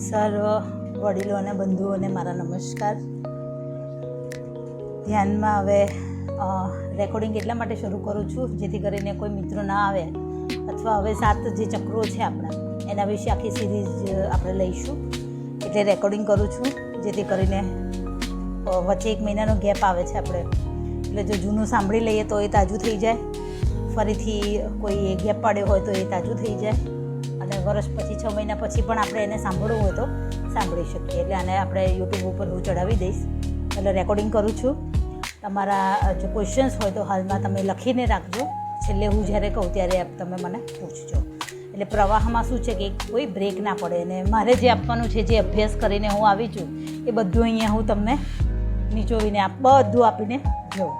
સર્વ વડીલો અને બંધુઓને મારા નમસ્કાર. ધ્યાનમાં હવે રેકોર્ડિંગ એટલા માટે શરૂ કરું છું જેથી કરીને કોઈ મિત્રો ના આવે, અથવા હવે 7 જે ચક્રો છે આપણા એના વિશે આખી સિરીઝ આપણે લઈશું. એટલે રેકોર્ડિંગ કરું છું જેથી કરીને વચ્ચે 1 મહિનાનો ગેપ આવે છે આપણે, એટલે જો જૂનું સાંભળી લઈએ તો એ તાજું થઈ જાય, ફરીથી કોઈ ગેપ પાડ્યો હોય તો એ તાજું થઈ જાય, અને વર્ષ પછી 6 મહિના પછી પણ આપણે એને સાંભળવું હોય તો સાંભળી શકીએ. એટલે આને આપણે યુટ્યુબ ઉપર હું ચડાવી દઈશ. એટલે રેકોર્ડિંગ કરું છું. તમારા જો ક્વેશ્ચન્સ હોય તો હાલમાં તમે લખીને રાખજો, છેલ્લે હું જ્યારે કહું ત્યારે તમે મને પૂછજો. એટલે પ્રવાહમાં શું છે કે કોઈ બ્રેક ના પડે, અને મારે જે આપવાનું છે, જે અભ્યાસ કરીને હું આવી છું એ બધું અહીંયા હું તમને નીચોવીને બધું આપીને જાઉં.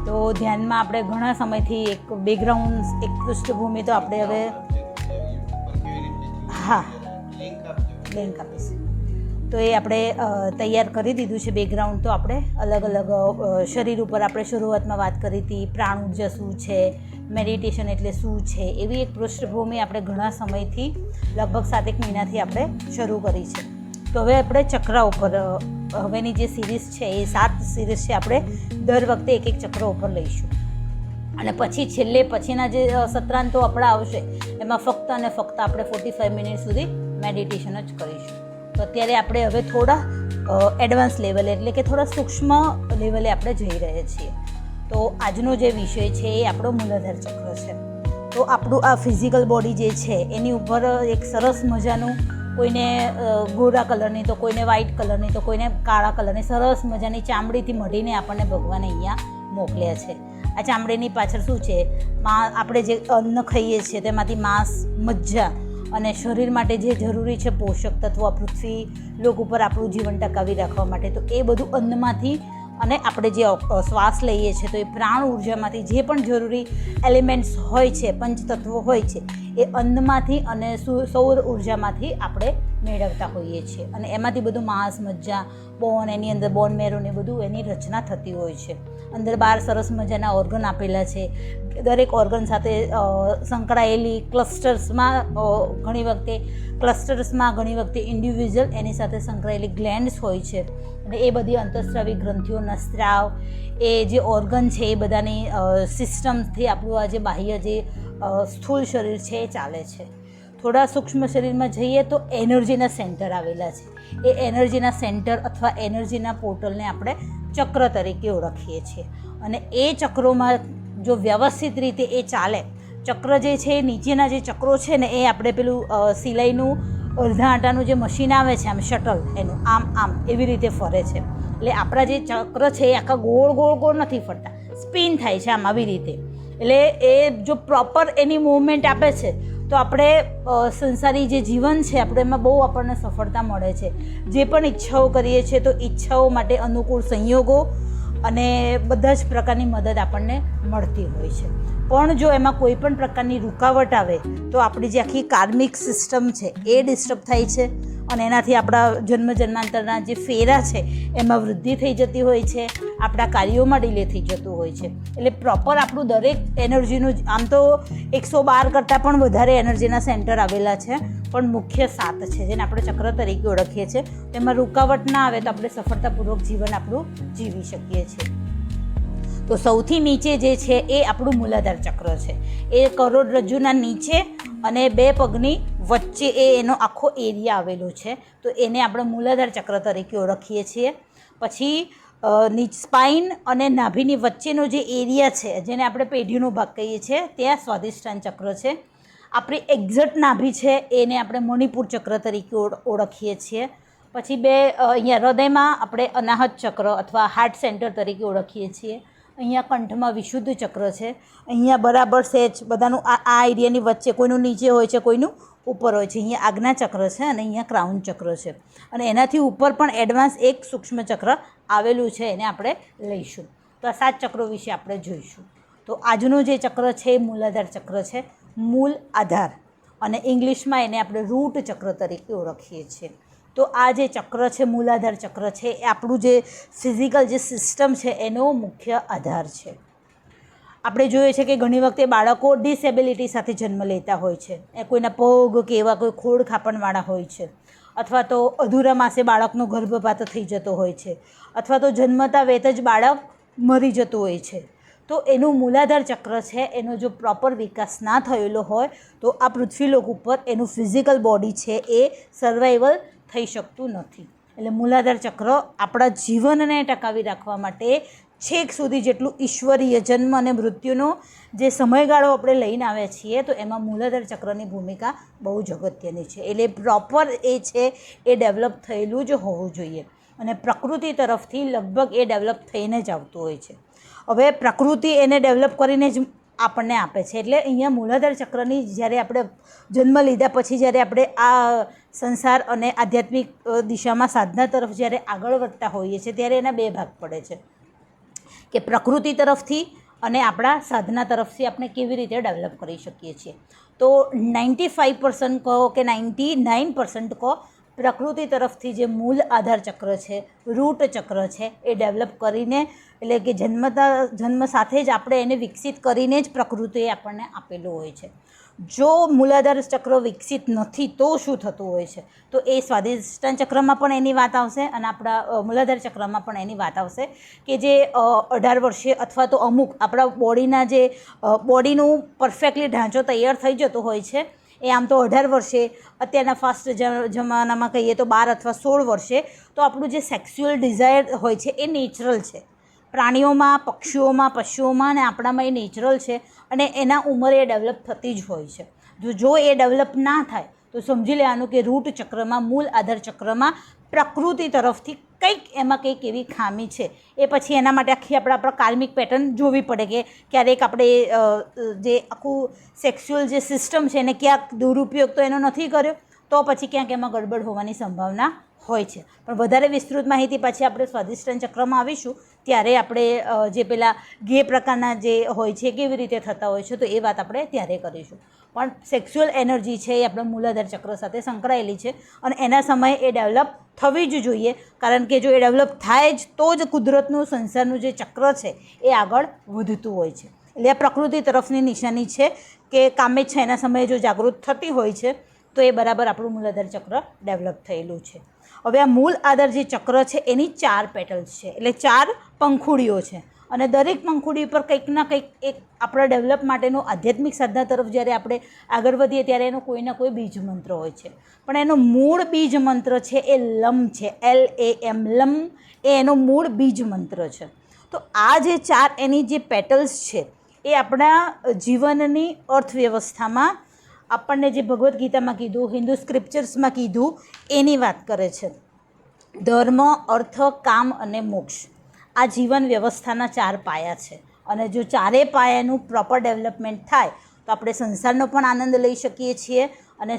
તો ધ્યાનમાં આપણે ઘણા સમયથી એક બેકગ્રાઉન્ડ, એક પૃષ્ઠભૂમિ તો આપણે હવે લિંક આપીશ તો એ આપણે તૈયાર કરી દીધું છે. બેકગ્રાઉન્ડ તો આપણે અલગ અલગ શરીર ઉપર આપણે શરૂઆતમાં વાત કરી હતી, પ્રાણ ઉર્જા શું છે, મેડિટેશન એટલે શું છે, એવી એક પૃષ્ઠભૂમિ આપણે ઘણા સમયથી લગભગ 7 મહિનાથી આપણે શરૂ કરી છે. તો હવે આપણે ચક્ર ઉપર હવેની જે સિરીઝ છે એ 7 સિરીઝ છે, આપણે દર વખતે એક ચક્ર ઉપર લઈશું. અને પછી છેલ્લે પછીના જે સત્રાંતો આપણા આવશે એમાં ફક્ત અને ફક્ત આપણે 45 મિનિટ સુધી મેડિટેશન જ કરીશું. તો અત્યારે આપણે હવે થોડા એડવાન્સ લેવલે, એટલે કે થોડા સૂક્ષ્મ લેવલે આપણે જઈ રહ્યા છીએ. તો આજનો જે વિષય છે એ આપણો મૂલાધાર ચક્ર છે. તો આપણું આ ફિઝિકલ બોડી જે છે એની ઉપર એક સરસ મજાનું, કોઈને ગોરા કલરની, તો કોઈને વ્હાઇટ કલરની, તો કોઈને કાળા કલરની સરસ મજાની ચામડીથી મઢીને આપણને ભગવાને અહીંયા મોકલ્યા છે. આ ચામડીની પાછળ શું છે, આપણે જે અન્ન ખાઈએ છીએ તેમાંથી માંસ, મજ્જા અને શરીર માટે જે જરૂરી છે પોષક તત્વો, પૃથ્વી લોક ઉપર આપણું જીવન ટકાવી રાખવા માટે, તો એ બધું અન્નમાંથી, અને આપણે જે શ્વાસ લઈએ છીએ તો એ પ્રાણ ઉર્જામાંથી જે પણ જરૂરી એલિમેન્ટ્સ હોય છે, પંચતત્વો હોય છે, એ અન્નમાંથી અને સૌર ઉર્જામાંથી આપણે મેળવતા હોઈએ છીએ. અને એમાંથી બધું માંસ, મજ્જા, બોન, એની અંદર બોન મેરો ને બધું એની રચના થતી હોય છે. અંદર 12 સરસ મજાના ઓર્ગન આપેલા છે. દરેક ઓર્ગન સાથે સંકળાયેલી ક્લસ્ટર્સમાં ઘણી વખતે ઇન્ડિવિજ્યુઅલ એની સાથે સંકળાયેલી ગ્લેન્ડ્સ હોય છે. અને એ બધી અંતઃસ્રાવી ગ્રંથિઓના સ્ત્રાવ, એ જે ઓર્ગન છે એ બધાની સિસ્ટમથી આપણું આ જે બાહ્ય જે સ્થૂળ શરીર છે એ ચાલે છે. થોડા સૂક્ષ્મ શરીરમાં જઈએ તો એનર્જીના સેન્ટર આવેલા છે. એ એનર્જીના સેન્ટર અથવા એનર્જીના પોર્ટલને આપણે ચક્ર તરીકે ઓળખીએ છીએ. અને એ ચક્રોમાં જો વ્યવસ્થિત રીતે એ ચાલે, ચક્ર જે છે એ નીચેના જે ચક્રો છે ને એ આપણે પેલું સિલાઈનું અડધા આટાનું જે મશીન આવે છે, આમ શટલ, એનું આમ એવી રીતે ફરે છે. એટલે આપણા જે ચક્ર છે એ આખા ગોળ નથી ફરતા, સ્પિન થાય છે આમ આવી રીતે. એટલે એ જો પ્રોપર એની મૂવમેન્ટ આપે છે તો આપણે સંસારી જે જીવન છે આપણે એમાં બહુ આપણને સફળતા મળે છે. જે પણ ઈચ્છાઓ કરીએ છીએ તો ઈચ્છાઓ માટે અનુકૂળ સંયોગો અને બધા જ પ્રકારની મદદ આપણને મળતી હોય છે. પણ જો એમાં કોઈ પણ પ્રકારની રૂકાવટ આવે તો આપણી જે આખી કાર્મિક સિસ્ટમ છે એ ડિસ્ટર્બ થાય છે, અને એનાથી આપણા જન્માંતરના જે ફેરા છે એમાં વૃદ્ધિ થઈ જતી હોય છે, આપણા કાર્યોમાં ડિલે થઈ જતું હોય છે. એટલે પ્રોપર આપણું દરેક એનર્જીનું, આમ તો 112 કરતાં પણ વધારે એનર્જીના સેન્ટર આવેલા છે, પણ મુખ્ય 7 છે જેને આપણે ચક્ર તરીકે ઓળખીએ છીએ. તેમાં રૂકાવટ ના આવે તો આપણે સફળતાપૂર્વક જીવન આપણું જીવી શકીએ છીએ. તો સૌથી નીચે જે છે એ આપણું મૂલાધાર ચક્ર છે. એ કરોડરજ્જુના નીચે અને 2 પગની વચ્ચે એનો આખો એરિયા આવેલો છે. તો એને આપણે મૂલાધાર ચક્ર તરીકે ઓળખીએ છીએ. પછી સ્પાઇન અને નાભીની વચ્ચેનો જે એરિયા છે જેને આપણે પેઢીનો ભાગ કહીએ છીએ, ત્યાં સ્વાધિષ્ઠાન ચક્ર છે. આપણી એક્ઝેક્ટ નાભી છે એને આપણે મણિપુર ચક્ર તરીકે ઓળખીએ છીએ. પછી 2 અહીંયા હૃદયમાં આપણે અનાહત ચક્ર અથવા હાર્ટ સેન્ટર તરીકે ઓળખીએ છીએ. અહીંયા કંઠમાં વિશુદ્ધ ચક્ર છે. અહીંયા બરાબર સેજ બધાનું આ એરિયાની વચ્ચે કોઈનું નીચે હોય છે, કોઈનું ઉપર હોય છે. અહીંયા આજ્ઞા ચક્ર છે અને અહીંયા ક્રાઉન ચક્ર છે. અને એનાથી ઉપર પણ એડવાન્સ એક સૂક્ષ્મ ચક્ર આવેલું છે, એને આપણે લઈશું. તો આ 7 ચક્રો વિશે આપણે જોઈશું. તો આજનું જે ચક્ર છે એ મૂલાધાર ચક્ર છે, મૂળ આધાર, અને ઇંગ્લિશમાં એને આપણે રૂટ ચક્ર તરીકે ઓળખીએ છીએ. તો આ જે ચક્ર છે, મૂલાધાર ચક્ર છે, એ આપણું જે ફિઝિકલ જે સિસ્ટમ છે એનો મુખ્ય આધાર છે. આપણે જોઈએ છે કે ઘણી વખતે બાળકો ડિસેબિલિટી સાથે જન્મ લેતા હોય છે. એ કોઈના પગ કે એવા કોઈ ખોડ ખાપણવાળા હોય છે, અથવા તો અધૂરા માસે બાળકનો ગર્ભપાત થઈ જતો હોય છે, અથવા તો જન્મતા વેત જ બાળક મરી જતું હોય છે. તો એનું મૂલાધાર ચક્ર છે એનો જો પ્રોપર વિકાસ ના થયેલો હોય તો આ પૃથ્વીલોક ઉપર એનું ફિઝિકલ બોડી છે એ સર્વાઈવલ થઈ શકતું નથી. એટલે મૂલાધાર ચક્ર આપણા જીવનને ટકાવી રાખવા માટે છેક સુધી જેટલું ઈશ્વરીય જન્મ અને મૃત્યુનો જે સમયગાળો આપણે લઈને આવ્યા છીએ તો એમાં મૂલાધાર ચક્રની ભૂમિકા બહુ જ અગત્યની છે. એટલે પ્રોપર એ છે એ ડેવલપ થયેલું જ હોવું જોઈએ અને પ્રકૃતિ તરફથી લગભગ એ ડેવલપ થઈને જ આવતું હોય છે. હવે પ્રકૃતિ એને ડેવલપ કરીને જ આપણને આપે છે. એટલે અહીંયા મૂલાધાર ચક્રની જ્યારે આપણે જન્મ લીધા પછી જ્યારે આપણે આ સંસાર અને આધ્યાત્મિક દિશામાં સાધના તરફ જ્યારે આગળ વધતા હોઈએ છીએ ત્યારે એના બે ભાગ પડે છે કે પ્રકૃતિ તરફથી અને આપણા સાધના તરફથી આપણે કેવી રીતે ડેવલપ કરી શકીએ છીએ. તો 95% કહો કે 99% કહો પ્રકૃતિ તરફથી જે મૂળ આધાર ચક્ર છે, રૂટ ચક્ર છે એ ડેવલપ કરીને એટલે કે જન્મ સાથે જ આપણે એને વિકસિત કરીને જ પ્રકૃતિએ આપણને આપેલું હોય છે. જો મૂલાધાર ચક્ર વિકસિત નથી તો શું થતું હોય છે? તો એ સ્વાદિષ્ટાન ચક્રમાં પણ એની વાત આવશે અને આપણા મૂલાધાર ચક્રમાં પણ એની વાત આવશે કે જે 18 વર્ષે અથવા તો અમુક આપણા બોડીના જે બોડીનું પરફેક્ટલી ઢાંચો તૈયાર થઈ જતો હોય છે એ આમ તો 18 વર્ષે, અત્યારના ફાસ્ટ જમાનામાં કહીએ તો 12 અથવા 16 વર્ષે તો આપણું જે સેક્સ્યુઅલ ડિઝાયર હોય છે એ નેચરલ છે. પ્રાણીઓમાં, પક્ષીઓમાં, પશુઓમાં અને આપણામાં એ નેચરલ છે અને એના ઉંમરે એ ડેવલપ થતી જ હોય છે. જો એ ડેવલપ ના થાય તો સમજી લેવાનું કે રૂટ ચક્રમાં, મૂળ આધાર ચક્રમાં પ્રકૃતિ તરફથી કંઈક એમાં કંઈક એવી ખામી છે. એ પછી એના માટે આખી આપણા કાર્મિક પેટર્ન જોવી પડે કે ક્યારેક આપણે જે આખું સેક્સ્યુઅલ જે સિસ્ટમ છે એને ક્યાંક દુરુપયોગ તો એનો નથી કર્યો તો પછી ક્યાંક એમાં ગડબડ હોવાની સંભાવના હોય છે. પણ વધારે વિસ્તૃત માહિતી પાછી આપણે સ્વાદિષ્ટાન ચક્રમાં આવીશું ત્યારે આપણે જે પેલા ગે પ્રકારના જે હોય છે કેવી રીતે થતા હોય છે તો એ વાત આપણે ત્યારે કરીશું. પણ સેક્સ્યુઅલ એનર્જી છે એ આપણા મૂલાધાર ચક્ર સાથે સંકળાયેલી છે અને એના સમયે એ ડેવલપ થવી જ જોઈએ કારણ કે જો એ ડેવલપ થાય જ તો જ કુદરતનું સંસારનું જે ચક્ર છે એ આગળ વધતું હોય છે. એટલે આ પ્રકૃતિ તરફની નિશાની છે કે કામે છે એના સમયે જો જાગૃત થતી હોય છે તો એ બરાબર આપણું મૂલાધાર ચક્ર ડેવલપ થયેલું છે. હવે આ મૂળ આધાર જે ચક્ર છે એની 4 પેટલ્સ છે એટલે 4 પંખુડીઓ છે અને દરેક પંખુડી પર કંઈક ના કંઈક એક આપણા ડેવલપ માટેનું આધ્યાત્મિક સાધના તરફ જ્યારે આપણે આગળ વધીએ ત્યારે એનો કોઈ ના કોઈ બીજ મંત્ર હોય છે. પણ એનો મૂળ બીજ મંત્ર છે એ લમ છે, LAM, લમ એ એનો મૂળ બીજ મંત્ર છે. તો આ જે 4 એની જે પેટલ્સ છે એ આપણા જીવનની અર્થવ્યવસ્થામાં આપણને જે ભગવદ્ ગીતામાં કીધું, હિન્દુ સ્ક્રિપ્ચર્સમાં કીધું એની વાત કરે છે. ધર્મ, અર્થ, કામ અને મોક્ષ આ જીવન વ્યવસ્થાના 4 પાયા છે અને જો 4 પાયાનું પ્રોપર ડેવલપમેન્ટ થાય તો આપણે સંસારનો પણ આનંદ લઈ શકીએ છીએ અને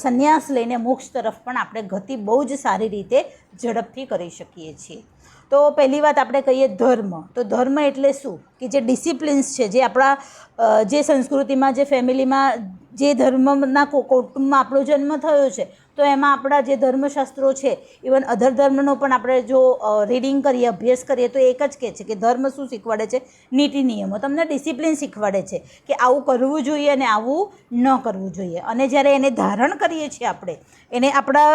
સંન્યાસ લઈને મોક્ષ તરફ પણ આપણે ગતિ બહુ જ સારી રીતે ઝડપથી કરી શકીએ છીએ. તો પહેલી વાત આપણે કહીએ ધર્મ. તો ધર્મ એટલે શું કે જે ડિસિપ્લિન્સ છે, જે આપણા જે સંસ્કૃતિમાં, જે ફેમિલીમાં, જે ધર્મના કુટુંબમાં આપણો જન્મ થયો છે તો એમાં આપણા જે ધર્મશાસ્ત્રો છે, ઇવન અધર ધર્મનો પણ આપણે જો રીડિંગ કરીએ, અભ્યાસ કરીએ તો એક જ કહે છે કે ધર્મ શું શીખવાડે છે? નીતિ નિયમો, તમને ડિસિપ્લિન શીખવાડે છે કે આવું કરવું જોઈએ અને આવું ન કરવું જોઈએ. અને જ્યારે એને ધારણ કરીએ છીએ આપણે, એને આપણા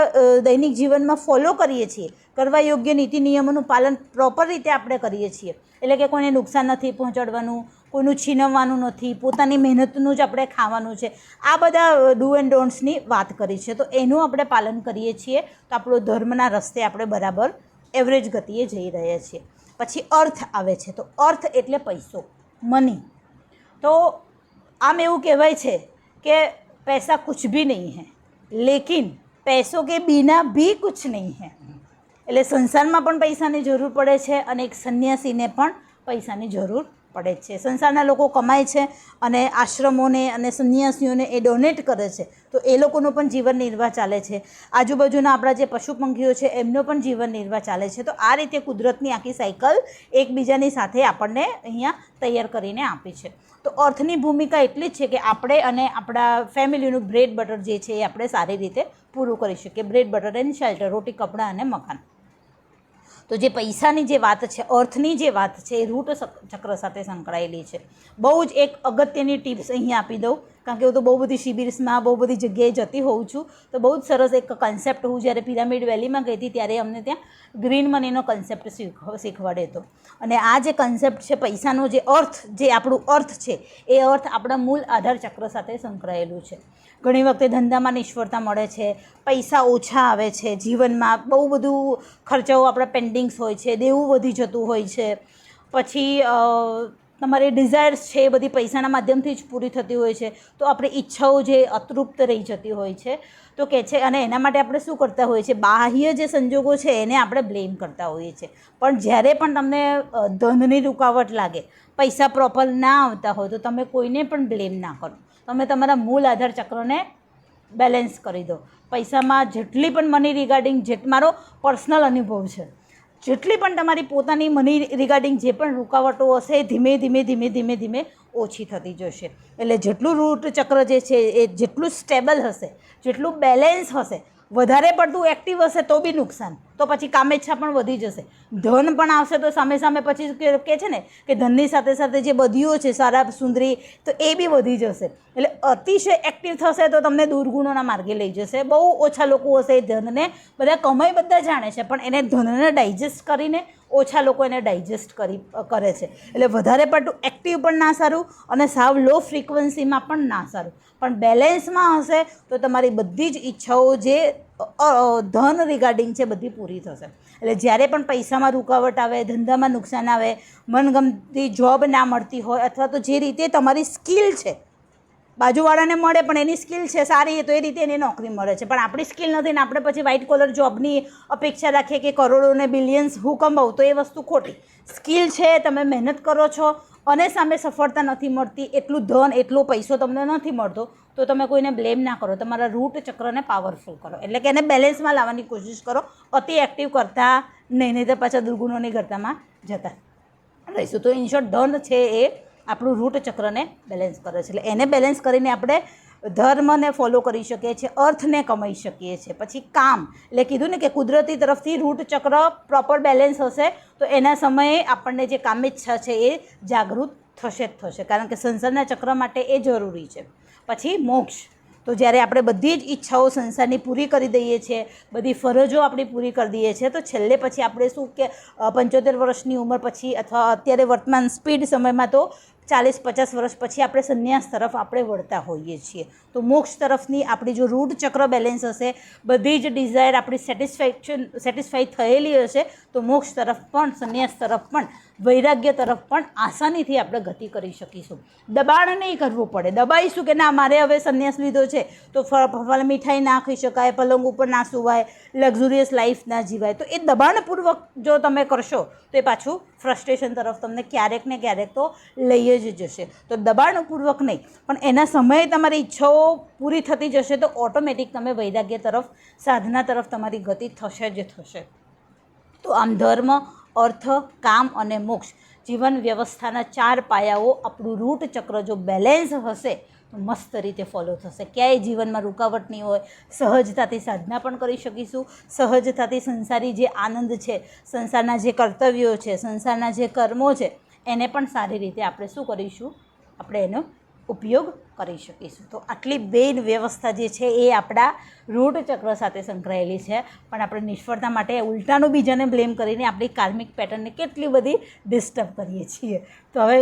દૈનિક જીવનમાં ફોલો કરીએ છીએ, કરવા યોગ્ય નીતિ નિયમોનું પાલન પ્રોપર રીતે આપણે કરીએ છીએ એટલે કે કોઈને નુકસાન નથી પહોંચાડવાનું, કોઈનું છીનવવાનું નથી, પોતાની મહેનતનું જ આપણે ખાવાનું છે. આ બધા ડુ એન્ડ ડોન્ટ્સની વાત કરી છે. તો એનું આપણે પાલન કરીએ છીએ તો આપણો ધર્મના રસ્તે આપણે બરાબર એવરેજ ગતિએ જઈ રહ્યા છીએ. પછી અર્થ આવે છે. તો અર્થ એટલે પૈસો, મની. તો આમ એવું કહેવાય છે કે પૈસા કુછ ભી નહીં હૈ લેકિન પૈસો કે બિના ભી કુછ નહીં હૈ. એટલે સંસારમાં પણ પૈસાની જરૂર પડે છે અને એક સંન્યાસીને પણ પૈસાની જરૂર પડે છે. સંસારના લોકો કમાય છે અને આશ્રમોને અને સંન્યાસીઓને એ ડોનેટ કરે છે તો એ લોકોનો પણ જીવન નિર્વાહ ચાલે છે. આજુબાજુના આપણા જે પશુ પંખીઓ છે એમનો પણ જીવન નિર્વાહ ચાલે છે. તો આ રીતે કુદરતની આખી સાયકલ એકબીજાની સાથે આપણને અહીંયા તૈયાર કરીને આપી છે. તો અર્થની ભૂમિકા એટલી જ છે કે આપણે અને આપણા ફેમિલીનું બ્રેડ બટર જે છે એ આપણે સારી રીતે પૂરું કરી શકીએ. બ્રેડ બટર એન્ડ શેલ્ટર, રોટી, કપડાં અને મકાન. તો જે પૈસાની જે વાત છે, અર્થની જે વાત છે, એ રૂટ ચક્ર સાથે સંકળાયેલી છે. બહુ જ એક અગત્યની ટિપ્સ અહીંયા આપી દઉં, કારણ કે હું તો બહુ બધી શિબિર્સમાં બહુ બધી જગ્યાએ જતી હોઉં છું. તો બહુ જ સરસ એક કન્સેપ્ટ, હું જ્યારે પિરામિડ વેલીમાં ગઈ હતી ત્યારે અમને ત્યાં ગ્રીન મનીનો કન્સેપ્ટ શીખવાડે હતો. અને આ જે કન્સેપ્ટ છે પૈસાનો, જે અર્થ, જે આપણું અર્થ છે, એ અર્થ આપણા મૂળ આધાર ચક્ર સાથે સંકળાયેલું છે. ઘણી વખતે ધંધામાં નિષ્ફળતા મળે છે, પૈસા ઓછા આવે છે, જીવનમાં બહુ બધું ખર્ચાઓ આપણા પેન્ડિંગ્સ હોય છે, દેવું વધી જતું હોય છે, પછી તમારી ડિઝાયર્સ છે એ બધી પૈસાના માધ્યમથી જ પૂરી થતી હોય છે. તો આપણી ઈચ્છાઓ જે અતૃપ્ત રહી જતી હોય છે, તો કહે છે, અને એના માટે આપણે શું કરતા હોઈએ છીએ, બાહ્ય જે સંજોગો છે એને આપણે બ્લેમ કરતા હોઈએ છીએ. પણ જ્યારે પણ તમને ધનની રૂકાવટ લાગે, પૈસા પ્રોપર ના આવતા હોય, તો તમે કોઈને પણ બ્લેમ ના કરો. તમે તમારા મૂળ આધાર ચક્રને બેલેન્સ કરી દો. પૈસામાં જેટલી પણ મની રિગાર્ડિંગ, મારો પર્સનલ અનુભવ છે, જેટલી પણ તમારી પોતાની મની રિગાર્ડિંગ જે પણ રૂકાવટો હશે, ધીમે ધીમે ઓછી થતી જશે. એટલે જેટલું રૂટ ચક્ર જે છે એ જેટલું સ્ટેબલ હશે, જેટલું બેલેન્સ હશે, વધારે પડતું એક્ટિવ હશે તો બી નુકસાન, તો પછી કામેચ્છા પણ વધી જશે. ધન પણ આવશે તો સામે પછી કહે છે ને કે ધનની સાથે સાથે જે બદીઓ છે, સારા સુંદરી, તો એ બી વધી જશે. એટલે અતિશય એક્ટિવ થશે તો તમને દુર્ગુણોના માર્ગે લઈ જશે. બહુ ઓછા લોકો હશે એ ધનને, બધા કમાઈ બધા જાણે છે, પણ એને ધનને ડાયજેસ્ટ કરીને ઓછા લોકો એને ડાયજેસ્ટ કરે છે. એટલે વધારે પડતું એક્ટિવ પણ ના સારું, અને સાવ લો ફ્રીક્વન્સીમાં પણ ના સારું. પણ બેલેન્સમાં હશે તો તમારી બધી જ ઈચ્છાઓ જે ધન રિગાર્ડિંગ છે બધી પૂરી થશે. એટલે જ્યારે પણ પૈસામાં રૂકાવટ આવે, ધંધામાં નુકસાન આવે, મનગમતી જોબ ના મળતી હોય, અથવા તો જે રીતે તમારી સ્કિલ છે, બાજુવાળાને મળે પણ એની સ્કિલ છે સારી, તો એ રીતે એને નોકરી મળે છે, પણ આપણી સ્કિલ નથી ને આપણે પછી વ્હાઇટ કોલર જોબની અપેક્ષા રાખીએ કે કરોડો ને બિલિયન્સ હું કમાવું, તો એ વસ્તુ ખોટી. સ્કિલ છે, તમે મહેનત કરો છો અને સામે સફળતા નથી મળતી, એટલું ધન, એટલો પૈસો તમને નથી મળતો, તો તમે કોઈને બ્લેમ ના કરો. તમારા રૂટ ચક્રને પાવરફુલ કરો, એટલે કે એને બેલેન્સમાં લાવવાની કોશિશ કરો. અતિ એક્ટિવ કરતા નહીં તો પાછા દુર્ગુણોની ઘરતામાં જતા રહીશું. તો ઇન શોર્ટ, ધન છે એ આપણું રૂટ ચક્રને બેલેન્સ કરે છે. એટલે એને બેલેન્સ કરીને આપણે ધર્મને ફોલો કરી શકીએ છીએ, અર્થને કમાઈ શકીએ છીએ. પછી કામ, એટલે કીધું ને કે કુદરતી તરફથી રૂટ ચક્ર પ્રોપર બેલેન્સ હશે તો એના સમયે આપણને જે કામેચ્છા છે એ જાગૃત થશે જ થશે, કારણ કે સંસારના ચક્ર માટે એ જરૂરી છે. પછી મોક્ષ, તો જ્યારે આપણે બધી જ ઈચ્છાઓ સંસારની પૂરી કરી દઈએ છીએ, બધી ફરજો આપણી પૂરી કરી દઈએ છીએ, તો છેલ્લે પછી આપણે શું કે 75 વર્ષની ઉંમર પછી, અથવા અત્યારે વર્તમાન સ્પીડ સમયમાં તો 40-50 વર્ષ પછી આપણે સંન્યાસ તરફ આપણે વળતા હોઈએ છીએ. તો મોક્ષ તરફની આપણી જો રૂટ ચક્ર બેલેન્સ હશે, બધી જ ડિઝાયર આપણી સેટિસ્ફાઈ થયેલી હશે, તો મોક્ષ તરફ પણ, સંન્યાસ તરફ પણ, વૈરાગ્ય તરફ પણ આસાનીથી આપણે ગતિ કરી શકીશું. દબાણ નહીં કરવું પડે. દબાઈશું કે ના મારે હવે સંન્યાસ લીધો છે તો ફળ મીઠાઈ ના ખાઈ શકાય, પલંગ ઉપર ના સુવાય, લક્ઝુરિયસ લાઈફ ના જીવાય, તો એ દબાણપૂર્વક જો તમે કરશો તો એ પાછું ફ્રસ્ટ્રેશન તરફ તમને ક્યારેક ને ક્યારેક તો લઈ જ જશે. તો દબાણપૂર્વક નહીં, પણ એના સમયે તમારી ઈચ્છાઓ પૂરી થતી જશે તો ઓટોમેટિક તમે વૈરાગ્ય તરફ, સાધના તરફ તમારી ગતિ થશે જ થશે. તો આમ ધર્મ, અર્થ, કામ અને મોક્ષ, જીવન વ્યવસ્થાના 4 પાયાઓ આપણું રૂટ ચક્ર જો બેલેન્સ હશે તો મસ્ત રીતે ફોલો થશે. ક્યાંય જીવનમાં રૂકાવટ નહીં હોય, સહજતાથી સાધના પણ કરી શકીશું, સહજતાથી સંસારી જે આનંદ છે, સંસારના જે કર્તવ્યો છે, સંસારના જે કર્મો છે, એને પણ સારી રીતે આપણે શું કરીશું, આપણે એનો ઉપયોગ કરી શકીશું. તો આટલી બેન વ્યવસ્થા જે છે એ આપણા રૂટ ચક્ર સાથે સંકળાયેલી છે. પણ આપણે નિષ્ફળતા માટે ઉલટાનું બીજાને બ્લેમ કરીને આપણી કાર્મિક પેટર્નને કેટલી બધી ડિસ્ટર્બ કરીએ છીએ. તો હવે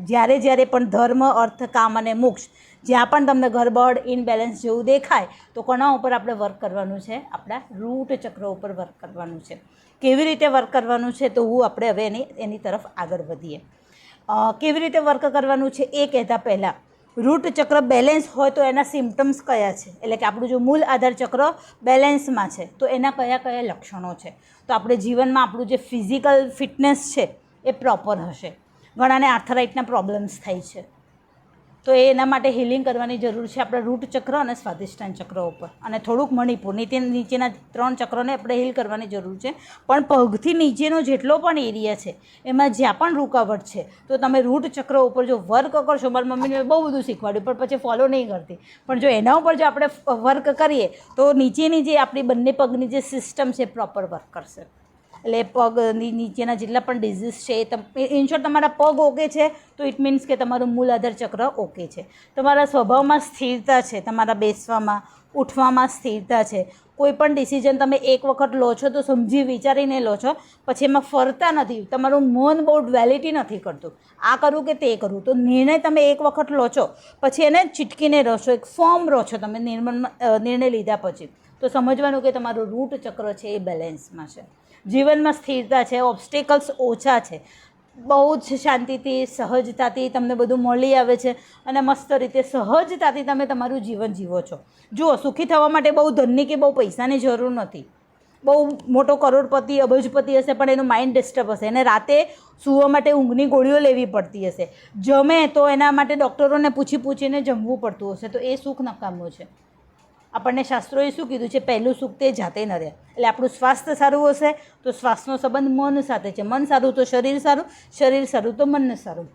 જ્યારે પણ ધર્મ, અર્થ, કામ અને મોક્ષ, જ્યાં પણ તમને ગરબડ, ઇનબેલેન્સ જેવું દેખાય, તો કોના ઉપર આપણે વર્ક કરવાનું છે, આપણા રૂટ ચક્ર ઉપર વર્ક કરવાનું છે. કેવી રીતે વર્ક કરવાનું છે તો આપણે હવે એની તરફ આગળ વધીએ. કેવી રીતે વર્ક કરવાનું છે એ કહેતા પહેલાં, રૂટ ચક્ર બેલેન્સ હોય તો એના સિમ્ટમ્સ કયા છે, એટલે કે આપણું જો મૂળ આધાર ચક્ર બેલેન્સમાં છે તો એના કયા કયા લક્ષણો છે. તો આપણે જીવનમાં આપણું જે ફિઝિકલ ફિટનેસ છે એ પ્રોપર હશે. ઘણાને આર્થરાઇટના પ્રોબ્લેમ્સ થાય છે, તો એના માટે હિલિંગ કરવાની જરૂર છે આપણા રૂટ ચક્ર અને સ્વાધિષ્ઠાન ચક્ર ઉપર, અને થોડુંક મણિપુર, નીચેના 3 ચક્રને આપણે હિલ કરવાની જરૂર છે. પણ પગથી નીચેનો જેટલો પણ એરિયા છે એમાં જ્યાં પણ રૂકાવટ છે, તો તમે રૂટ ચક્ર ઉપર જો વર્ક કરશો, મારી મમ્મીને બહુ બધું શીખવાડ્યું પણ પછી ફોલો નહીં કરતી, પણ જો એના ઉપર જો આપણે વર્ક કરીએ તો નીચેની જે આપણી બંને પગની જે સિસ્ટમ છે પ્રોપર વર્ક કરશે. એટલે પગની નીચેના જેટલા પણ ડિઝીઝ છે એ ઇનશોર્ટ તમારા પગ ઓકે છે તો ઇટ મીન્સ કે તમારું મૂલાધાર ચક્ર ઓકે છે. તમારા સ્વભાવમાં સ્થિરતા છે, તમારા બેસવામાં ઉઠવામાં સ્થિરતા છે. કોઈ પણ ડિસિઝન તમે એક વખત લો છો તો સમજી વિચારીને લો છો, પછી એમાં ફરતા નથી. તમારું મન બહુ ડ્વેલિટી નથી કરતું આ કરું કે તે કરું. તો નિર્ણય તમે એક વખત લો છો પછી એને ચીટકીને રહો છો, એક ફોર્મ રહો છો તમે નિર્ણય લીધા પછી. તો સમજવાનું કે તમારું રૂટ ચક્ર છે એ બેલેન્સમાં છે, જીવનમાં સ્થિરતા છે, ઓબ્સ્ટેકલ્સ ઓછા છે, બહુ જ શાંતિથી સહજતાથી તમને બધું મળી આવે છે અને મસ્ત રીતે સહજતાથી તમે તમારું જીવન જીવો છો. જુઓ, સુખી થવા માટે બહુ ધનની કે બહુ પૈસાની જરૂર નથી. બહુ મોટો કરોડપતિ અબજપતિ હશે પણ એનું માઇન્ડ ડિસ્ટર્બ હશે, એને રાતે સૂવા માટે ઊંઘની ગોળીઓ લેવી પડતી હશે, જમે તો એના માટે ડૉક્ટરોને પૂછીને જમવું પડતું હશે, તો એ સુખ નકામું છે. આપણને શાસ્ત્રોએ શું કીધું છે? પહેલું સુખ તે જાતે ન રહે. એટલે આપણું સ્વાસ્થ્ય સારું હશે તો શ્વાસનો સંબંધ મન સાથે છે, મન સારું તો શરીર સારું, શરીર સારું તો મન સારું.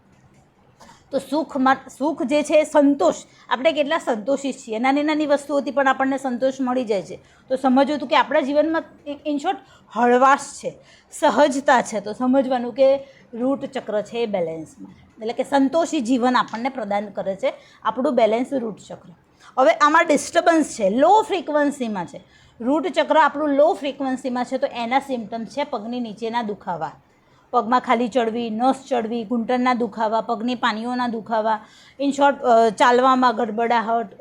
તો સુખ જે છે એ સંતોષ, આપણે કેટલા સંતોષી છીએ, નાની નાની વસ્તુઓથી પણ આપણને સંતોષ મળી જાય છે. તો સમજવું હતું કે આપણા જીવનમાં ઇનશોર્ટ હળવાશ છે, સહજતા છે. તો સમજવાનું કે રૂટ ચક્ર છે એ બેલેન્સમાં, એટલે કે સંતોષી જીવન આપણને પ્રદાન કરે છે આપણું બેલેન્સ રૂટ ચક્ર. હવે આમાં ડિસ્ટર્બન્સ છે, લો ફ્રિકવન્સીમાં છે. રૂટ ચક્ર આપણું લો ફ્રિકવન્સીમાં છે તો એના સિમ્ટમ્સ છે પગની નીચેના દુખાવા, પગમાં ખાલી ચડવી, નસ ચડવી, ઘૂંટણના દુખાવા, પગની પાનીઓના દુખાવા, ઇનશોર્ટ ચાલવામાં ગડબડાહટ,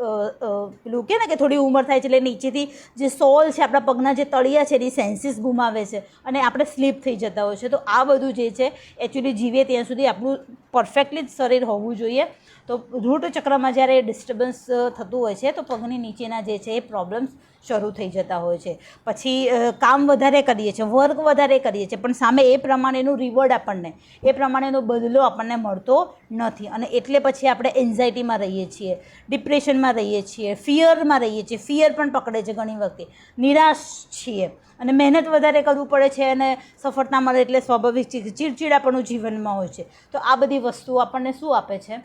પેલું કે ને કે થોડી ઉંમર થાય છે એટલે નીચેથી જે સોલ છે આપણા પગના જે તળિયા છે એની સેન્સીસ ગુમાવે છે અને આપણે સ્લીપ થઈ જતા હોય છે. તો આ બધું જે છે એકચ્યુઅલી જીવે ત્યાં સુધી આપણું પરફેક્ટલી જ શરીર હોવું જોઈએ. તો રૂટ ચક્રમાં જ્યારે ડિસ્ટર્બન્સ થતું હોય છે તો પગની નીચેના જે છે એ પ્રોબ્લેમ્સ શરૂ થઈ જતા હોય છે. પછી કામ વધારે કરીએ છીએ, વર્ક વધારે કરીએ છીએ પણ સામે એ પ્રમાણેનું રિવોર્ડ આપણને, એ પ્રમાણેનો બદલો આપણને મળતો નથી અને એટલે પછી આપણે એન્ઝાયટીમાં રહીએ છીએ, ડિપ્રેશનમાં રહીએ છીએ, ફિયરમાં રહીએ છીએ. ફિયર પણ પકડે છે ઘણી વખતે, નિરાશ છીએ અને મહેનત વધારે કરવું પડે છે અને સફળતા મળે એટલે સ્વાભાવિક ચીડચીડાપણું જીવનમાં હોય છે. તો આ બધી વસ્તુઓ આપણને શું આપે છે?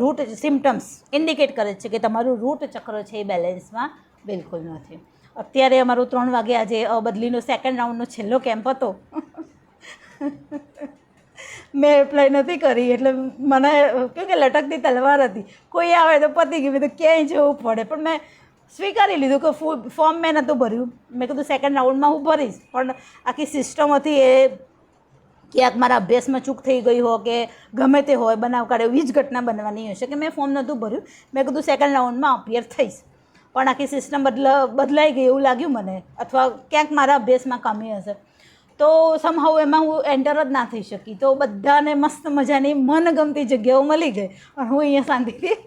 રૂટ સિમ્ટમ્સ ઇન્ડિકેટ કરે છે કે તમારું રૂટ ચક્ર છે એ બેલેન્સમાં બિલકુલ નથી. અત્યારે અમારું 3 વાગે આજે બદલીનો સેકન્ડ રાઉન્ડનો છેલ્લો કેમ્પ હતો. મેં એપ્લાય નથી કરી એટલે મને કેવું કે લટકતી તલવાર હતી, કોઈ આવે તો પતી ગયું, તો ક્યાંય જવું પડે. પણ મેં સ્વીકારી લીધું કે ફોર્મ મેં નહોતું ભર્યું, મેં કીધું સેકન્ડ રાઉન્ડમાં હું ભરીશ. પણ આખી સિસ્ટમ હતી એ ક્યાંક મારા અભ્યાસમાં ચૂક થઈ ગઈ હોય કે ગમે તે હોય, બનાવ કાઢે એવી જ ઘટના બનવાની હશે કે મેં ફોર્મ નહોતું ભર્યું. મેં કીધું સેકન્ડ રાઉન્ડમાં અપિયર થઈશ પણ આખી સિસ્ટમ બદલાઈ ગઈ એવું લાગ્યું મને, અથવા ક્યાંક મારા અભ્યાસમાં કમી હશે. તો સમહાઉ એમાં હું એન્ટર જ ના થઈ શકી. તો બધાને મસ્ત મજાની મનગમતી જગ્યાઓ મળી ગઈ અને હું અહીંયા શાંતિથી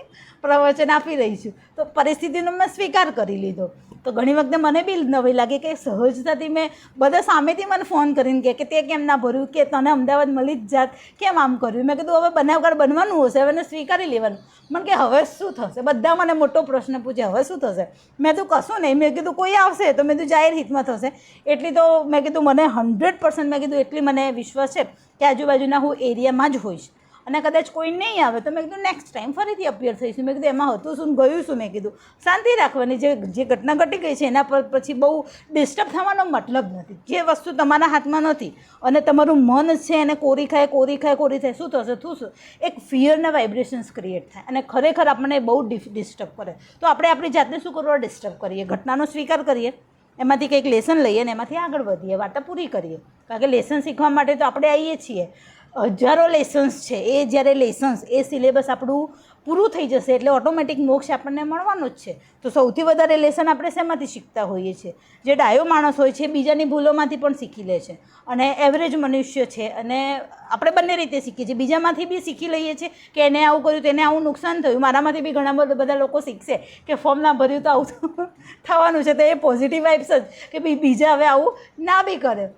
પ્રવચન આપી રહી છું. તો પરિસ્થિતિનો મેં સ્વીકાર કરી લીધો. તો ઘણી વખતે મને બી નવી લાગે કે સહજતાથી મેં બધા સામેથી મને ફોન કરીને કે તે કેમ ના ભર્યું, કે તને અમદાવાદ મળી જ જાત, કેમ આમ કર્યું. મેં કીધું હવે બનાવકાર બનવાનું હશે, હવે એને સ્વીકારી લેવાનું. મને કે હવે શું થશે? બધા મને મોટો પ્રશ્ન પૂછે હવે શું થશે? મેં તો કશું નહીં. મેં કીધું કોઈ આવશે તો મેં કીધું જાહેર હિતમાં થશે. એટલી તો મેં કીધું મને 100% મેં કીધું એટલી મને વિશ્વાસ છે કે આજુબાજુના હું એરિયામાં જ હોઈશ અને કદાચ કોઈ નહીં આવે તો મેં કીધું નેક્સ્ટ ટાઈમ ફરીથી અપિયર થઈશું. મેં કીધું એમાં હતું શું, ગયું શું? મેં કીધું શાંતિ રાખવાની. જે ઘટના ઘટી ગઈ છે એના પર પછી બહુ ડિસ્ટર્બ થવાનો મતલબ નથી. જે વસ્તુ તમારા હાથમાં નથી અને તમારું મન છે એને કોરી ખાય શું થશે? થશે એક ફિયરના વાઇબ્રેશન્સ ક્રિએટ થાય અને ખરેખર આપણને બહુ ડિસ્ટર્બ કરે. તો આપણે આપણી જાતને શું કરવા ડિસ્ટર્બ કરીએ? ઘટનાનો સ્વીકાર કરીએ, એમાંથી કંઈક લેસન લઈએ ને એમાંથી આગળ વધીએ, વાર્તા પૂરી કરીએ. કારણ કે લેસન શીખવા માટે તો આપણે આવીએ છીએ. હજારો લેસન્સ છે, એ જ્યારે લેસન્સ એ સિલેબસ આપણું પૂરું થઈ જશે એટલે ઓટોમેટિક મોક્ષ આપણને મળવાનો જ છે. તો સૌથી વધારે લેસન આપણે શેમાંથી શીખતા હોઈએ છીએ? જે ડાયો માણસ હોય છે બીજાની ભૂલોમાંથી પણ શીખી લે છે અને એવરેજ મનુષ્ય છે અને આપણે બંને રીતે શીખીએ છીએ. બીજામાંથી બી શીખી લઈએ છીએ કે એને આવું કર્યું, તેને આવું નુકસાન થયું. મારામાંથી બી ઘણા બધા લોકો શીખશે કે ફોર્મ ના ભર્યું તો આવું થવાનું છે. તો એ પોઝિટિવ વાઇબ્સ જ કે બીજા હવે આવું ના બી કરે.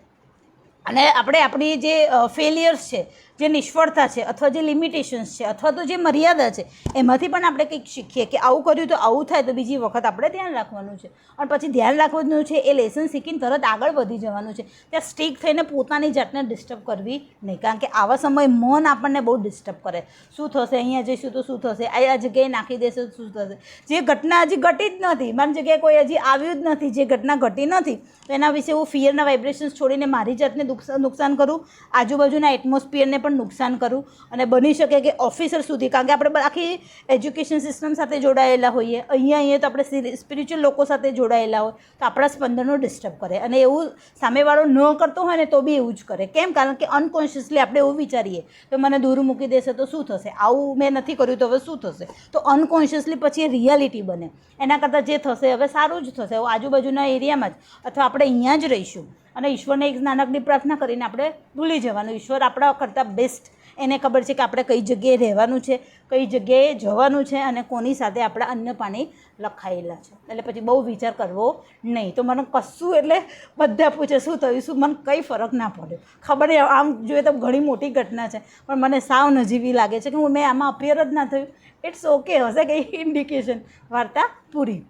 અને આપણે આપણી જે ફેલિયર્સ છે, જે નિષ્ફળતા છે અથવા જે લિમિટેશન્સ છે અથવા તો જે મર્યાદા છે એમાંથી પણ આપણે કંઈક શીખીએ કે આવું કર્યું તો આવું થાય, તો બીજી વખત આપણે ધ્યાન રાખવાનું છે. અને પછી ધ્યાન રાખવાનું છે એ લેસન શીખીને તરત આગળ વધી જવાનું છે. ત્યાં સ્ટીક થઈને પોતાની જાતને ડિસ્ટર્બ કરવી નહીં, કારણ કે આવા સમયે મન આપણને બહુ ડિસ્ટર્બ કરે. શું થશે, અહીંયા જઈશું તો શું થશે, આ જગ્યાએ નાખી દેશે તો શું થશે. જે ઘટના હજી ઘટી જ નથી, મારી જગ્યાએ કોઈ હજી આવ્યું જ નથી, જે ઘટના ઘટી નથી, તો એના વિશે હું ફિયરના વાઇબ્રેશન્સ છોડીને મારી જાતને નુકસાન કરું, આજુબાજુના એટમોસ્ફિયરને પણ નુકસાન કરું, અને બની શકે કે ઓફિસર સુધી, કારણ કે આપણે આખી એજ્યુકેશન સિસ્ટમ સાથે જોડાયેલા હોઈએ, અહીંયા તો આપણે સ્પિરિચ્યુઅલ લોકો સાથે જોડાયેલા હોય, તો આપણા સ્પંદનો ડિસ્ટર્બ કરે. અને એવું સામેવાળો ન કરતો હોય ને તો બી એવું જ કરે. કેમ? કારણ કે અનકોન્શિયસલી આપણે એવું વિચારીએ તો મને દૂર મૂકી દેશે તો શું થશે, આવું મેં નથી કર્યું તો હવે શું થશે, તો અનકોન્શિયસલી પછી એ રિયાલિટી બને. એના કરતાં જે થશે હવે સારું જ થશે, આજુબાજુના એરિયામાં જ, અથવા આપણે અહીંયા જ રહીશું અને ઈશ્વરને એક નાનકડી પ્રાર્થના કરીને આપણે ભૂલી જવાનું. ઈશ્વર આપણા કરતાં બેસ્ટ, એને ખબર છે કે આપણે કઈ જગ્યાએ રહેવાનું છે, કઈ જગ્યાએ જવાનું છે અને કોની સાથે આપણા અન્ન પાણી લખાયેલા છે. એટલે પછી બહુ વિચાર કરવો નહીં. તો મને કશું, એટલે બધા પૂછે શું થયું, શું, મને કંઈ ફરક ના પડ્યો. ખબર છે આમ જોઈએ તો ઘણી મોટી ઘટના છે, પણ મને સાવ નજીવી લાગે છે કે મેં આમાં અપિયર જ ના થયું. ઇટ્સ ઓકે, હશે કંઈ ઇન્ડિકેશન. વાર્તા પૂરી.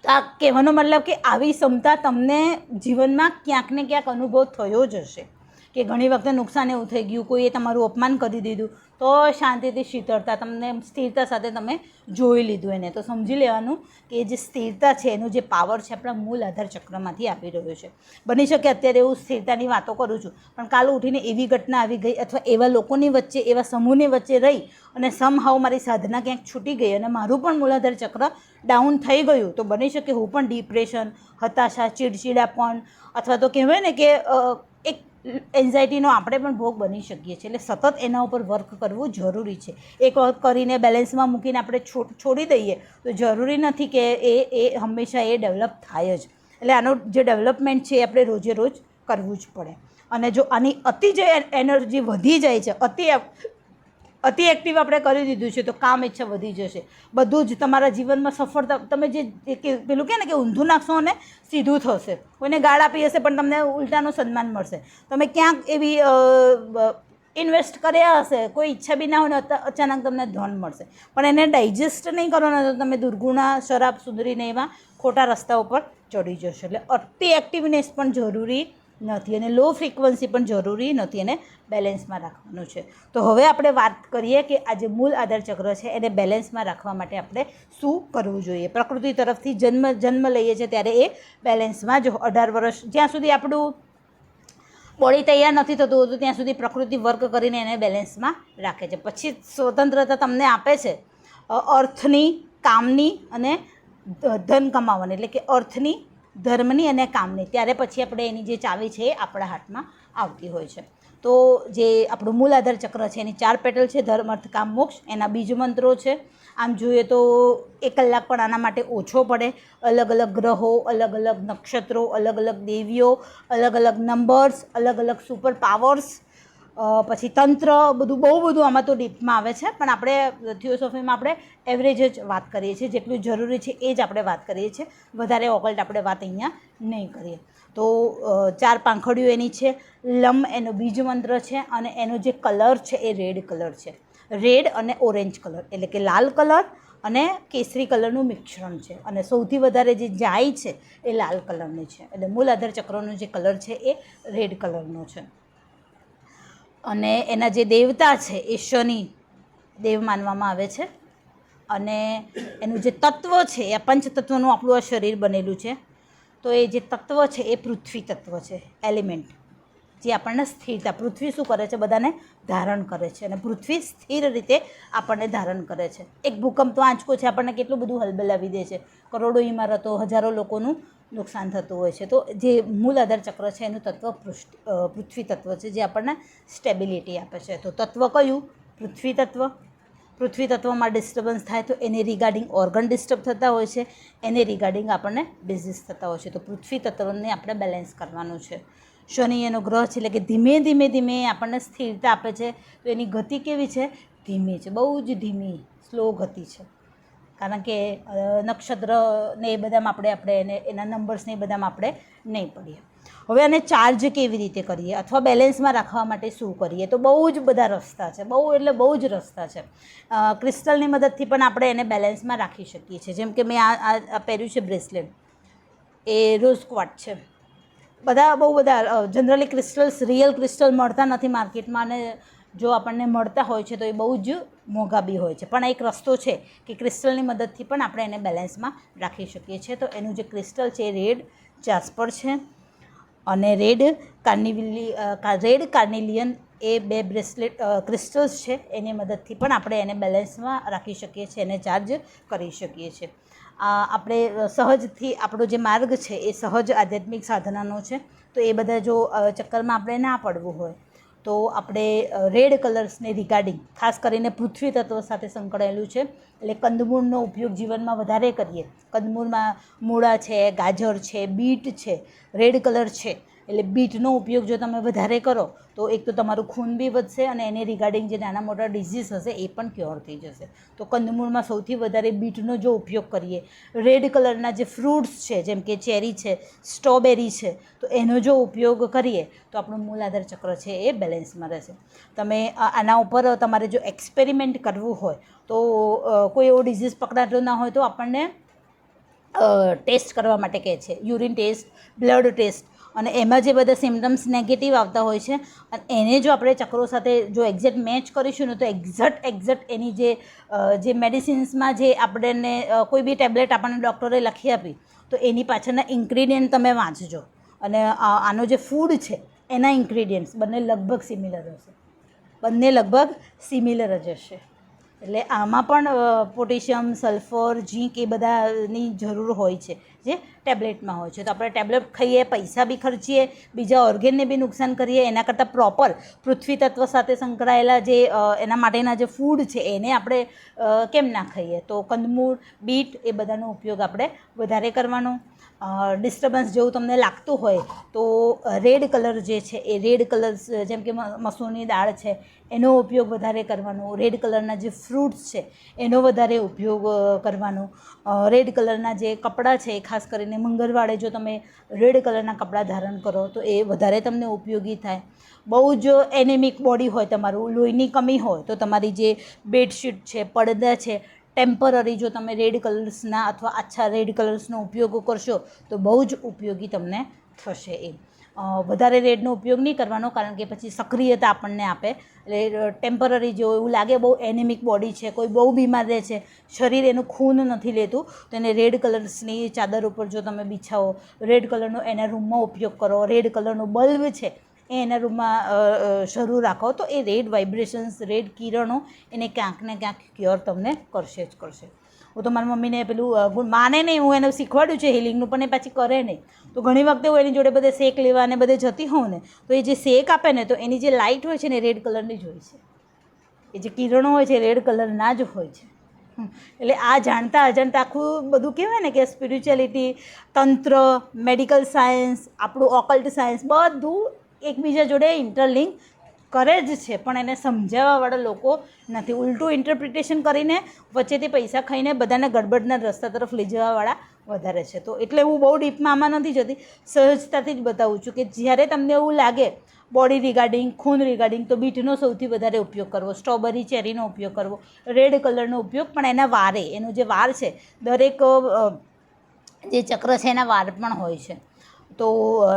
તો આ કહેવાનો મતલબ કે આવી ક્ષમતા તમને જીવનમાં ક્યાંક ને ક્યાંક અનુભવ થયો જ હશે કે ઘણી વખતે નુકસાન એવું થઈ ગયું, કોઈએ તમારું અપમાન કરી દીધું, તો શાંતિથી શીતળતા તમને સ્થિરતા સાથે તમે જોઈ લીધું એને. તો સમજી લેવાનું કે જે સ્થિરતા છે એનું જે પાવર છે આપણા મૂળ આધાર ચક્રમાંથી આપી રહ્યો છે. બની શકે અત્યારે એવું સ્થિરતાની વાતો કરું છું, પણ કાલ ઉઠીને એવી ઘટના આવી ગઈ અથવા એવા લોકોની વચ્ચે, એવા સમૂહની વચ્ચે રહી અને સમહાવ મારી સાધના ક્યાંક છૂટી ગઈ અને મારું પણ મૂલાધાર ચક્ર ડાઉન થઈ ગયું, તો બની શકે હું પણ ડિપ્રેશન, હતાશા, ચીડચીડાપણ અથવા તો કહેવાય ને કે એક એન્ઝાયટીનો આપણે પણ ભોગ બની શકીએ છીએ. એટલે સતત એના ઉપર વર્ક કરવું જરૂરી છે. એક વખત કરીને બેલેન્સમાં મૂકીને આપણે છોડી દઈએ તો જરૂરી નથી કે એ હંમેશા એ ડેવલપ થાય જ. એટલે આનો જે ડેવલપમેન્ટ છે એ આપણે રોજે રોજ કરવું જ પડે. અને જો આની અતિ જે એનર્જી વધી જાય છે, અતિ એક્ટિવ આપણે કરી દીધું છે, તો કામ ઈચ્છા વધી જશે. બધું જ તમારા જીવનમાં સફળતા, તમે જે પેલું કહે ને કે ઊંધું નાખશો અને સીધું થશે. કોઈને ગાળ આપી હશે પણ તમને ઉલટાનું સન્માન મળશે. તમે ક્યાંક એવી ઇન્વેસ્ટ કર્યા હશે, કોઈ ઈચ્છા બી ના હોય ને અચાનક તમને ધન મળશે, પણ એને ડાયજેસ્ટ નહીં કરો ને તો તમે દુર્ગુણા, શરાબ સુધરીને એવા ખોટા રસ્તા ઉપર ચડી જશો. એટલે અતિ એક્ટિવનેસ પણ જરૂરી નથી અને લો ફ્રીક્વન્સી પણ જરૂરી નથી, એને બેલેન્સમાં રાખવાનું છે. તો હવે આપણે વાત કરીએ કે આ જે મૂળ આધાર ચક્ર છે એને બેલેન્સમાં રાખવા માટે આપણે શું કરવું જોઈએ. પ્રકૃતિ તરફથી જન્મ લઈએ છીએ ત્યારે એ બેલેન્સમાં જ 18 વર્ષ જ્યાં સુધી આપણું બોડી તૈયાર નથી થતું હોતું ત્યાં સુધી પ્રકૃતિ વર્ક કરીને એને બેલેન્સમાં રાખે છે. પછી સ્વતંત્રતા તમને આપે છે અર્થની, કામની અને ધન કમાવાની, એટલે કે અર્થની, ધર્મની અને કામની. ત્યારે પછી આપણે એની જે ચાવી છે એ આપણા હાથમાં આવતી હોય છે. તો જે આપણું મૂળ આધાર ચક્ર છે એની 4 પેટલ છે: ધર્મ, અર્થ, કામ, મોક્ષ. એના બીજ મંત્રો છે. આમ જોઈએ તો 1 કલાક પણ આના માટે ઓછો પડે. અલગ અલગ ગ્રહો, અલગ અલગ નક્ષત્રો, અલગ અલગ દેવીઓ, અલગ અલગ નંબર્સ, અલગ અલગ સુપર પાવર્સ, પછી તંત્ર, બહુ બધું આમાં તો ડીપમાં આવે છે. પણ આપણે થિયોસોફીમાં આપણે એવરેજ જ વાત કરીએ છીએ, જેટલું જરૂરી છે એ જ આપણે વાત કરીએ છીએ. વધારે ઓકલ્ટ આપણે વાત અહીંયા નહીં કરીએ. તો 4 પાંખડીઓ એની છે. લમ એનો બીજ મંત્ર છે અને એનો જે કલર છે એ રેડ કલર છે. રેડ અને ઓરેન્જ કલર, એટલે કે લાલ કલર અને કેસરી કલરનું મિશ્રણ છે. અને સૌથી વધારે જે જાય છે એ લાલ કલરની છે. એટલે મૂળ આધાર ચક્રનો જે કલર છે એ રેડ કલરનો છે. અને એના જે દેવતા છે એ શનિ દેવ માનવામાં આવે છે. અને એનું જે તત્વ છે એ પંચતત્વનું આપણું આ શરીર બનેલું છે. તો એ જે તત્વ છે એ પૃથ્વી તત્વ છે, એલિમેન્ટ, જે આપણને સ્થિરતા. પૃથ્વી શું કરે છે? બધાને ધારણ કરે છે અને પૃથ્વી સ્થિર રીતે આપણને ધારણ કરે છે. એક ભૂકંપ તો આંચકો છે, આપણને કેટલું બધું હલબલાવી દે છે. કરોડો ઇમારતો, હજારો લોકોનું નુકસાન થતું હોય છે. તો જે મૂળ આધાર ચક્ર છે એનું તત્વ પૃથ્વી તત્વ છે, જે આપણને સ્ટેબિલિટી આપે છે. તો તત્વ કયું? પૃથ્વી તત્વ. પૃથ્વી તત્વમાં ડિસ્ટર્બન્સ થાય તો એને રિગાર્ડિંગ ઓર્ગન ડિસ્ટર્બ થતા હોય છે, એને રિગાર્ડિંગ આપણને ડિઝીઝ થતા હોય છે. તો પૃથ્વી તત્વને આપણે બેલેન્સ કરવાનું છે. શનિ એનો ગ્રહ છે, એટલે કે ધીમે ધીમે આપણને સ્થિરતા આપે છે. તો એની ગતિ કેવી છે? ધીમી છે, બહુ જ ધીમી, સ્લો ગતિ છે. કારણ કે નક્ષત્ર ને એ બધામાં આપણે એના નંબર્સને એ બધામાં આપણે નહીં પડીએ. હવે આને ચાર્જ કેવી રીતે કરીએ અથવા બેલેન્સમાં રાખવા માટે શું કરીએ? તો બહુ જ બધા રસ્તા છે, બહુ જ રસ્તા છે. ક્રિસ્ટલની મદદથી પણ આપણે એને બેલેન્સમાં રાખી શકીએ છીએ. જેમ કે મેં આ પહેર્યું છે બ્રેસલેટ, એ રોઝ ક્વાર્ટઝ છે. બહુ બધા જનરલી ક્રિસ્ટલ્સ, રિયલ ક્રિસ્ટલ મળતા નથી માર્કેટમાં, અને જો આપણને મળતા હોય છે તો એ બહુ જ મોંઘા બી હોય છે. પણ એક રસ્તો છે કે ક્રિસ્ટલની મદદથી પણ આપણે એને બેલેન્સમાં રાખી શકીએ છીએ. તો એનું જે ક્રિસ્ટલ છે એ રેડ જાસ્પર છે અને રેડ કાર્નેલિયન, એ બે બ્રેસલેટ ક્રિસ્ટલ્સ છે. એની મદદથી પણ આપણે એને બેલેન્સમાં રાખી શકીએ છીએ, એને ચાર્જ કરી શકીએ છીએ. આપણે સહજથી આપણો જે માર્ગ છે એ સહજ આધ્યાત્મિક સાધનાનો છે. તો એ બધા જો ચક્કરમાં આપણે ના પડવું હોય તો આપણે રેડ કલર્સને રિગાર્ડિંગ, ખાસ કરીને પૃથ્વી તત્વ સાથે સંકળાયેલું છે, એટલે કંદમૂળનો ઉપયોગ જીવનમાં વધારે કરીએ. કંદમૂળમાં મૂળા છે, ગાજર છે, બીટ છે, રેડ કલર છે, એટલે બીટનો ઉપયોગ જો તમે વધારે કરો તો એક તો તમારું ખૂન બી વધશે અને એને રિગાર્ડિંગ જે નાના મોટા ડિઝીઝ હશે એ પણ ક્યોર થઈ જશે. તો કંદમૂળમાં સૌથી વધારે બીટનો જો ઉપયોગ કરીએ, રેડ કલરના જે ફ્રૂટ્સ છે જેમ કે ચેરી છે, સ્ટ્રોબેરી છે, તો એનો જો ઉપયોગ કરીએ તો આપણું મૂલાધાર ચક્ર છે એ બેલેન્સમાં રહેશે. તમે આના ઉપર તમારે જો એક્સપેરિમેન્ટ કરવું હોય તો કોઈ એવો ડિઝીઝ પકડાતો ના હોય તો આપણને ટેસ્ટ કરવા માટે કહે છે, યુરિન ટેસ્ટ, બ્લડ ટેસ્ટ, અને એમાં જે બધા સિમ્ટમ્સ નેગેટિવ આવતા હોય છે અને એને જો આપણે ચક્રો સાથે જો એક્ઝેક્ટ મેચ કરીશું ને તો એક્ઝેક્ટ એની જે મેડિસિન્સમાં જે આપણને કોઈ બી ટેબ્લેટ આપણને ડૉક્ટરે લખી આપી તો એની પાછળના ઇન્ગ્રીડિયન્ટ તમે વાંચજો, અને આનો જે ફૂડ છે એના ઇન્ગ્રીડિયન્ટ્સ બંને લગભગ સિમિલર જ હશે. એટલે આમાં પણ પોટેશિયમ, સલ્ફર, ઝીંક એ બધાની જરૂર હોય છે જે ટેબ્લેટમાં હોય છે. તો આપણે ટેબ્લેટ ખાઈએ, પૈસા બી ખર્ચીએ, બીજા ઓર્ગેનને બી નુકસાન કરીએ, એના કરતાં પ્રોપર પૃથ્વી તત્વ સાથે સંકળાયેલા જે એના માટેના જે ફૂડ છે એને આપણે કેમ ના ખાઈએ? તો કંદમૂળ, બીટ એ બધાનો ઉપયોગ આપણે વધારે કરવાનો. ડિસ્ટર્બન્સ જેવું તમને લાગતું હોય તો રેડ કલર જે છે એ રેડ કલર્સ જેમ કે મસૂરની દાળ છે એનો ઉપયોગ વધારે કરવાનો. રેડ કલરના જે ફ્રૂટ્સ છે એનો વધારે ઉપયોગ કરવાનો. રેડ કલરના જે કપડાં છે એ ખાસ કરીને મંગળવારે જો તમે રેડ કલરના કપડાં ધારણ કરો તો એ વધારે તમને ઉપયોગી થાય. બહુ જ એનેમિક બોડી હોય, તમારું લોહીની કમી હોય, તો તમારી જે બેડશીટ છે, પડદા છે, ટેમ્પરરી જો તમે રેડ કલર્સના અથવા આછા રેડ કલર્સનો ઉપયોગ કરશો તો બહુ જ ઉપયોગી તમને થશે. એ વધારે રેડનો ઉપયોગ નહીં કરવાનો, કારણ કે પછી સક્રિયતા આપણને આપે. એટલે ટેમ્પરરી જો એવું લાગે બહુ એનેમિક બોડી છે, કોઈ બહુ બીમાર રહે છે, શરીર એનું ખૂન નથી લેતું, તો એને રેડ કલર્સની ચાદર ઉપર જો તમે બિછાવો, રેડ કલરનો એના રૂમમાં ઉપયોગ કરો, રેડ કલરનો બલ્બ છે એ એના રૂમમાં શરૂ રાખો, તો એ રેડ વાઇબ્રેશન્સ, રેડ કિરણો એને ક્યાંક ને ક્યાંક ક્યોર તમને કરશે જ કરશે. હું તો મારી મમ્મીને પેલું માને નહીં, હું એને શીખવાડ્યું છે હિલિંગનું, પણ એ પાછી કરે નહીં. તો ઘણી વખતે હું એની જોડે બધે શેક લેવા અને બધે જતી હોઉં ને તો એ જે શેક આપે ને તો એની જે લાઇટ હોય છે ને રેડ કલરની જ હોય છે, એ જે કિરણો હોય છે રેડ કલરના જ હોય છે. એટલે આ જાણતા અજાણતા આખું બધું કહેવાય ને કે સ્પિરિચ્યુઅલિટી, તંત્ર, મેડિકલ સાયન્સ, આપણું ઓકલ્ટ સાયન્સ બધું એકબીજા જોડે ઇન્ટરલિંક કરે જ છે, પણ એને સમજાવવાવાળા લોકો નથી. ઉલટું ઇન્ટરપ્રિટેશન કરીને વચ્ચેથી પૈસા ખાઈને બધાને ગડબડના રસ્તા તરફ લઈ જવાવાળા વધારે છે. તો એટલે હું બહુ ડીપમાં આમાં નથી જતી, સહજતાથી જ બતાવું છું કે જ્યારે તમને એવું લાગે બોડી રિગાર્ડિંગ, ખૂન રિગાર્ડિંગ, તો બીટનો સૌથી વધારે ઉપયોગ કરવો, સ્ટ્રોબેરી, ચેરીનો ઉપયોગ કરવો, રેડ કલરનો ઉપયોગ, પણ એના વારે, એનો જે વાર છે, દરેક જે ચક્ર છે એના વાર પણ હોય છે. તો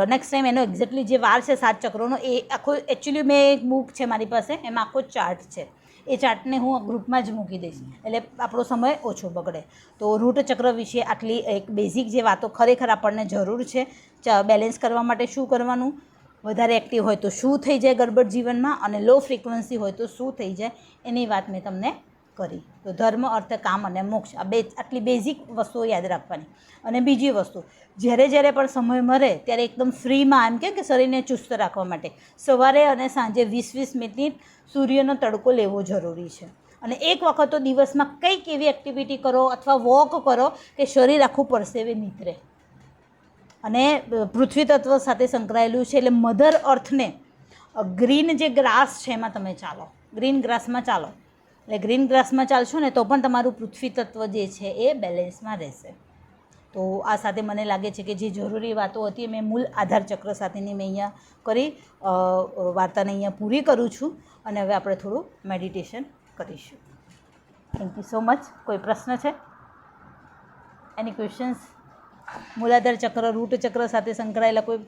નેક્સ્ટ ટાઈમ એનો એક્ઝેક્ટલી જે વાર છે 7 ચક્રોનો એ આખો, એકચ્યુઅલી મેં એક બુક છે મારી પાસે, એમાં આખો ચાર્ટ છે. એ ચાર્ટને હું ગ્રુપમાં જ મૂકી દઈશ એટલે આપણો સમય ઓછો બગડે. તો રૂટ ચક્ર વિશે આટલી એક બેઝિક જે વાતો ખરેખર આપણને જરૂર છે. બેલેન્સ કરવા માટે શું કરવાનું, વધારે એક્ટિવ હોય તો શું થઈ જાય ગડબડ જીવનમાં, અને લો ફ્રિકવન્સી હોય તો શું થઈ જાય, એની વાત મેં તમને કરી. તો ધર્મ, અર્થ, કામ અને મોક્ષ, આ આટલી બેઝિક વસ્તુઓ યાદ રાખવાની. અને બીજી વસ્તુ, જ્યારે પણ સમય મળે ત્યારે એકદમ ફ્રીમાં, એમ કે શરીરને ચુસ્ત રાખવા માટે સવારે અને સાંજે 20-20 મિનિટ સૂર્યનો તડકો લેવો જરૂરી છે. અને એક વખત તો દિવસમાં કંઈક એવી એક્ટિવિટી કરો અથવા વોક કરો કે શરીર આખું પરસેવે નીતરે. અને પૃથ્વી તત્વ સાથે સંકળાયેલું છે એટલે મધર અર્થને, ગ્રીન જે ગ્રાસ છે એમાં તમે ચાલો, ગ્રીન ગ્રાસમાં ચાલો, એટલે ગ્રીન ગ્રાસમાં ચાલશો ને તો પણ તમારું પૃથ્વી તત્વ જે છે એ બેલેન્સમાં રહેશે. તો આ સાથે મને લાગે છે કે જે જરૂરી વાતો હતી મેં મૂળ આધાર ચક્ર સાથેની મેં અહીંયા કરી વાર્તાને અહીંયા પૂરી કરું છું. અને હવે આપણે થોડું મેડિટેશન કરીશું. Thank you so much. કોઈ પ્રશ્ન છે? એની ક્વેશ્ચન્સ? મૂલાધાર ચક્ર, રૂટ ચક્ર સાથે સંકળાયેલા કોઈ